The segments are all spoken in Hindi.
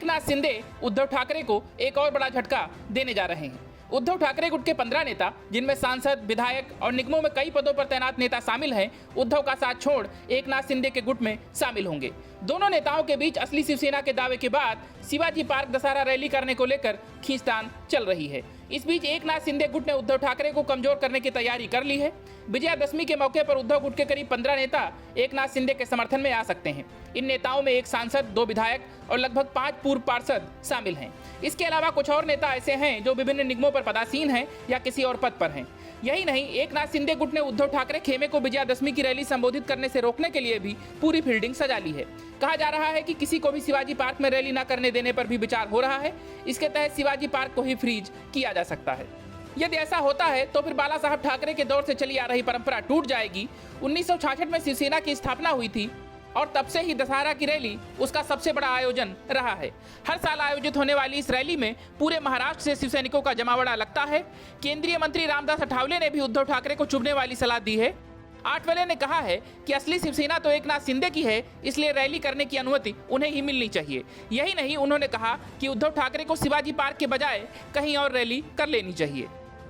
एकनाथ शिंदे उद्धव ठाकरे को एक और बड़ा झटका देने जा रहे हैं। उद्धव ठाकरे गुट के 15 नेता, जिनमें सांसद, विधायक और निगमों में कई पदों पर तैनात नेता शामिल हैं, उद्धव का साथ छोड़ एकनाथ शिंदे के गुट में शामिल होंगे। दोनों नेताओं के बीच असली शिवसेना के दावे के बाद शिवाजी पार्क दशहरा रैली करने को लेकर खींचतान चल रही है। इस बीच एकनाथ शिंदे गुट ने उद्धव ठाकरे को कमजोर करने की तैयारी कर ली है। विजयादशमी के मौके पर उद्धव गुट के करीब 15 नेता एकनाथ शिंदे के समर्थन में आ सकते हैं। इन नेताओं में एक सांसद, 2 विधायक और लगभग 5 पूर्व पार्षद शामिल हैं। इसके अलावा कुछ और नेता ऐसे हैं जो विभिन्न निगमों पर पदासीन हैं या किसी और पद पर हैं। यही नहीं, एकनाथ शिंदे गुट ने उद्धव ठाकरे खेमे को विजयादशमी की रैली संबोधित करने से रोकने के लिए भी पूरी फील्डिंग सजा ली है। कहा जा रहा है कि किसी को भी शिवाजी पार्क में रैली न करने देने पर भी विचार हो रहा है। इसके तहत शिवाजी पार्क को ही फ्रीज किया जा सकता है। यदि ऐसा होता है तो फिर बाला साहब ठाकरे के दौर से चली आ रही परंपरा टूट जाएगी। 1966 में शिवसेना की स्थापना हुई थी और तब से ही दशहरा की रैली उसका सबसे बड़ा आयोजन रहा है। हर साल आयोजित होने वाली इस रैली में पूरे महाराष्ट्र से शिवसैनिकों का जमावड़ा लगता है। केंद्रीय मंत्री रामदास अठावले ने भी उद्धव ठाकरे को चुभने वाली सलाह दी है। आठवले ने कहा है कि असली शिवसेना तो एकनाथ शिंदे की है, इसलिए रैली करने की अनुमति उन्हें ही मिलनी चाहिए। यही नहीं, उन्होंने कहा कि उद्धव ठाकरे को शिवाजी पार्क के बजाय कहीं और रैली कर लेनी चाहिए।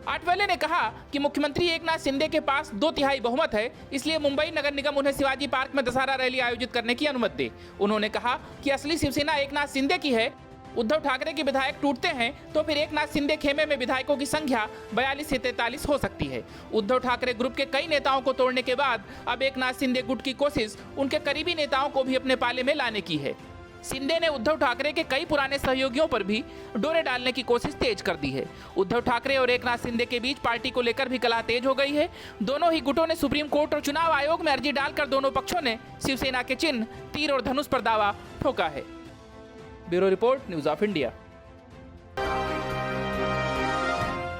आठवले ने कहा कि मुख्यमंत्री एकनाथ शिंदे के पास 2/3 बहुमत है, इसलिए मुंबई नगर निगम उन्हें शिवाजी पार्क में दशहरा रैली आयोजित करने की अनुमति दे। उन्होंने कहा कि असली शिवसेना एकनाथ शिंदे की है। उद्धव ठाकरे के विधायक टूटते हैं तो फिर एकनाथ शिंदे खेमे में विधायकों की संख्या 42 से 43 हो सकती है। उद्धव ठाकरे ग्रुप के कई नेताओं को तोड़ने के बाद अब एकनाथ शिंदे गुट की कोशिश उनके करीबी नेताओं को भी अपने पाले में लाने की है। शिंदे ने उद्धव ठाकरे के कई पुराने सहयोगियों पर भी डोरे डालने की कोशिश तेज कर दी है। उद्धव ठाकरे और एकनाथ शिंदे के बीच पार्टी को लेकर भी कलह तेज हो गई है। दोनों ही गुटों ने सुप्रीम कोर्ट और चुनाव आयोग में अर्जी डालकर दोनों पक्षों ने शिवसेना के चिन्ह, तीर और धनुष पर दावा ठोका है। Bureau report, news of India.